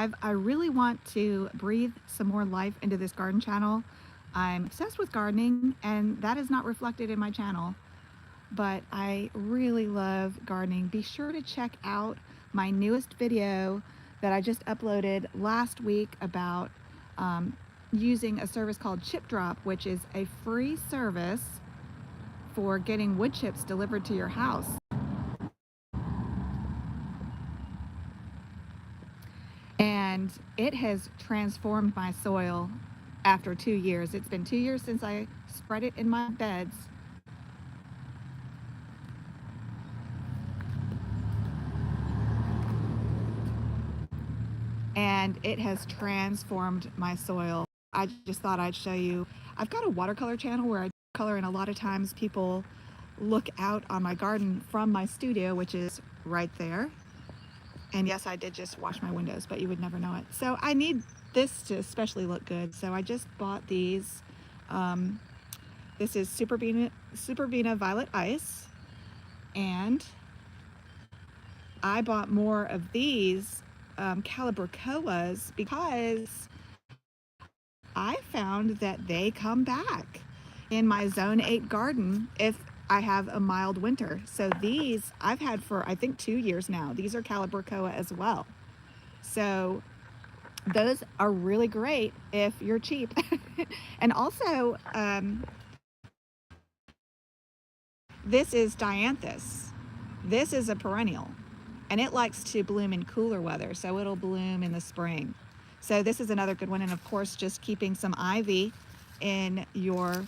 subscribe. I really want to breathe some more life into this garden channel. I'm obsessed with gardening, and that is not reflected in my channel, but I really love gardening. Be sure to check out my newest video that I just uploaded last week about using a service called Chip Drop, which is a free service for getting wood chips delivered to your house. And it has transformed my soil after 2 years. It's been 2 years since I spread it in my beds. And it has transformed my soil. I just thought I'd show you. I've got a watercolor channel where I color, and a lot of times people look out on my garden from my studio, which is right there. And yes, I did just wash my windows, but you would never know it. So I need this to especially look good. So I just bought these. This is Super Vena Violet Ice. And I bought more of these Calibrachoas because I found that they come back in my Zone 8 garden if I have a mild winter. So these I've had for I think 2 years now. These are Calibrachoa as well. So those are really great if you're cheap. And also this is Dianthus. This is a perennial, and it likes to bloom in cooler weather, so it'll bloom in the spring. So this is another good one. And of course, just keeping some ivy in your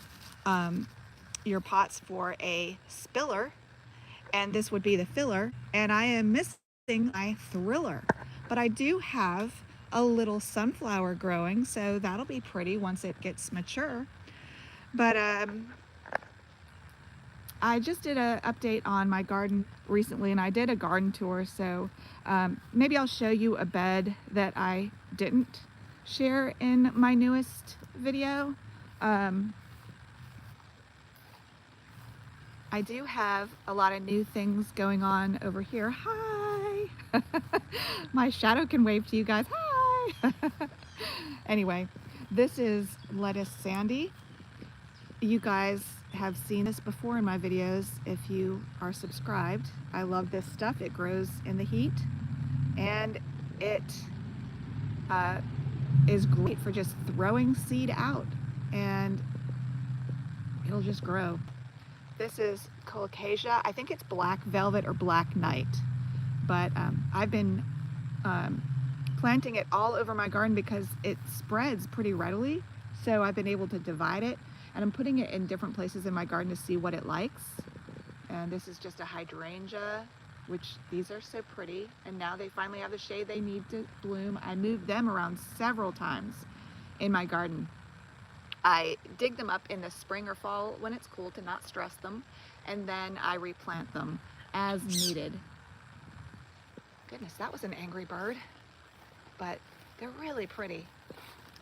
pots for a spiller, and this would be the filler. And I am missing my thriller, but I do have a little sunflower growing, so that'll be pretty once it gets mature. But I just did an update on my garden recently, and I did a garden tour, so maybe I'll show you a bed that I didn't share in my newest video. I do have a lot of new things going on over here. Hi! My shadow can wave to you guys. Hi! Anyway, this is lettuce sandy. You guys have seen this before in my videos if you are subscribed. I love this stuff. It grows in the heat, and it is great for just throwing seed out, and it'll just grow. This is colocasia. I think it's black velvet or black night, but I've been planting it all over my garden because it spreads pretty readily, so I've been able to divide it, and I'm putting it in different places in my garden to see what it likes. And this is just a hydrangea, which these are so pretty, and now they finally have the shade they need to bloom. I moved them around several times in my garden. I dig them up in the spring or fall when it's cool to not stress them, and then I replant them as needed. Goodness, that was an angry bird, but they're really pretty.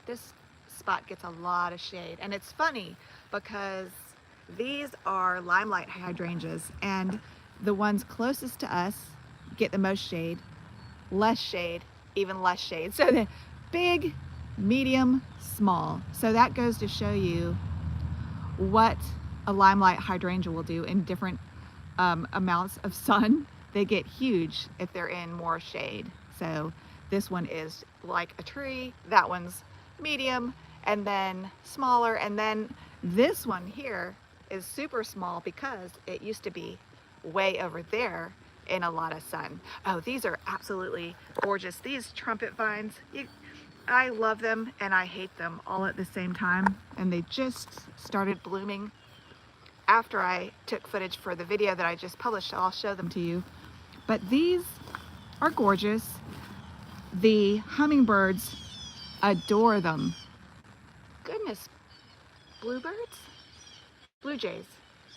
This spot gets a lot of shade, and it's funny because these are limelight hydrangeas, and the ones closest to us get the most shade, less shade, even less shade. So the big, medium, small. So that goes to show you what a limelight hydrangea will do in different amounts of sun. They get huge if they're in more shade. So this one is like a tree, that one's medium, and then smaller, and then this one here is super small because it used to be way over there in a lot of sun. Oh, these are absolutely gorgeous. These trumpet vines, I love them and I hate them all at the same time, and they just started blooming after I took footage for the video that I just published, so I'll show them to you. But these are gorgeous. The hummingbirds adore them. Goodness, bluebirds? Blue jays.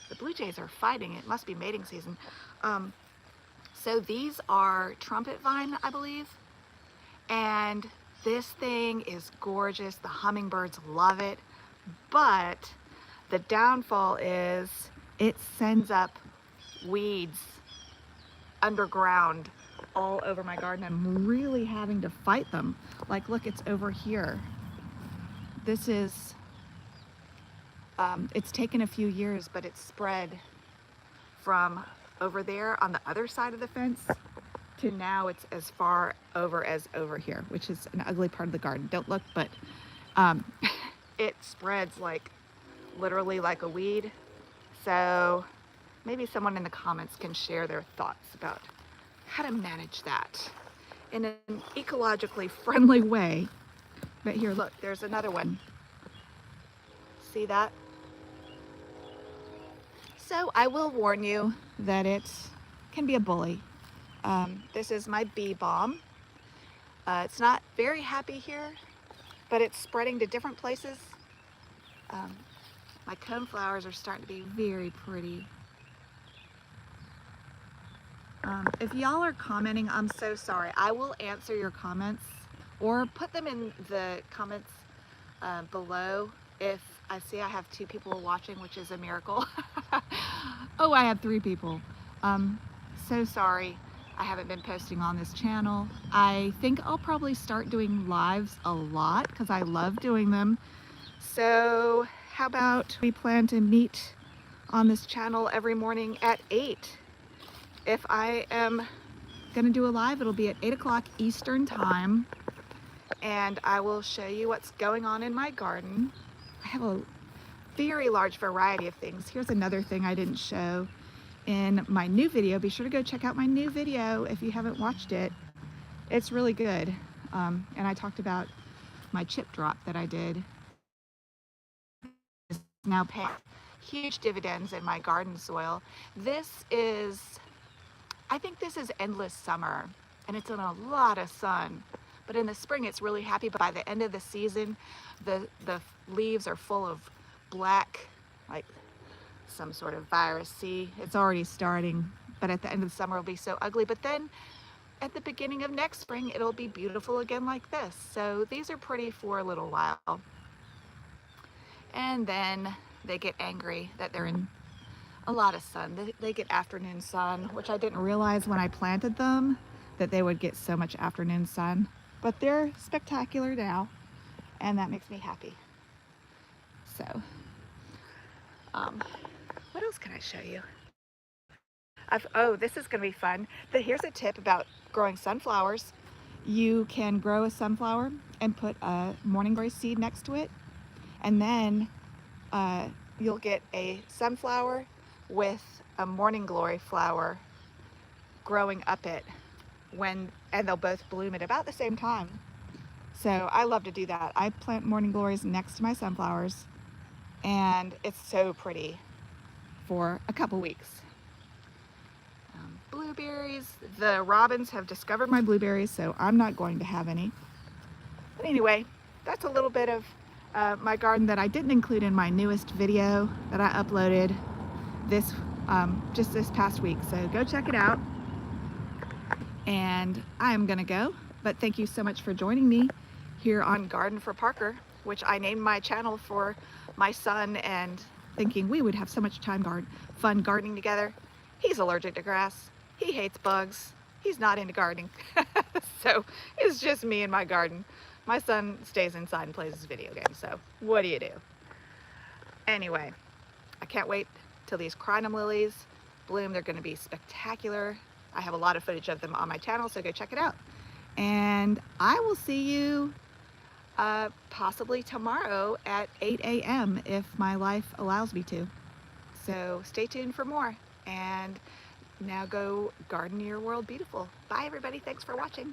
The blue jays are fighting. It must be mating season. So these are trumpet vine, I believe, and this thing is gorgeous. The hummingbirds love it, but the downfall is it sends up weeds underground all over my garden. I'm really having to fight them. Like, look, it's over here. This is, it's taken a few years, but it's spread from over there on the other side of the fence to now it's as far over as over here, which is an ugly part of the garden. Don't look, but it spreads like literally like a weed. So maybe someone in the comments can share their thoughts about how to manage that in an ecologically friendly way. But here, look, there's another one. See that? So I will warn you that it can be a bully. This is my bee balm. It's not very happy here, but it's spreading to different places. My coneflowers are starting to be very pretty. If y'all are commenting, I'm so sorry. I will answer your comments or put them in the comments below if I see I have 2 people watching, which is a miracle. Oh, I have 3 people. So sorry I haven't been posting on this channel. I think I'll probably start doing lives a lot because I love doing them. So how about we plan to meet on this channel every morning at 8. If I am gonna do a live, it'll be at 8 o'clock Eastern time, and I will show you what's going on in my garden. I have a very large variety of things. Here's another thing I didn't show in my new video. Be sure to go check out my new video if you haven't watched it. It's really good. And I talked about my chip drop that I did. It's now paying huge dividends in my garden soil. This is, I think this is endless summer, and it's in a lot of sun. But in the spring, it's really happy. But by the end of the season, the leaves are full of black, like some sort of virus. See, it's already starting. But at the end of the summer, it'll be so ugly. But then at the beginning of next spring, it'll be beautiful again like this. So these are pretty for a little while. And then they get angry that they're in a lot of sun. They get afternoon sun, which I didn't realize when I planted them that they would get so much afternoon sun. But they're spectacular now, and that makes me happy. So, what else can I show you? Oh, this is gonna be fun. Here's a tip about growing sunflowers. You can grow a sunflower and put a morning glory seed next to it, and then you'll get a sunflower with a morning glory flower growing up it and they'll both bloom at about the same time. So I love to do that. I plant morning glories next to my sunflowers, and it's so pretty for a couple weeks. Blueberries, the robins have discovered my blueberries, so I'm not going to have any. But anyway, that's a little bit of my garden that I didn't include in my newest video that I uploaded just this past week. So go check it out. And I'm gonna go, but thank you so much for joining me here on Garden for Parker, which I named my channel for my son, and thinking we would have so much fun gardening together. He's allergic to grass. He hates bugs. He's not into gardening. So it's just me and my garden. My son stays inside and plays his video games, so what do you do? Anyway, I can't wait till these crinum lilies bloom. They're gonna be spectacular. I have a lot of footage of them on my channel, so go check it out. And I will see you possibly tomorrow at 8 a.m. if my life allows me to. So stay tuned for more. And now go garden your world beautiful. Bye everybody, thanks for watching.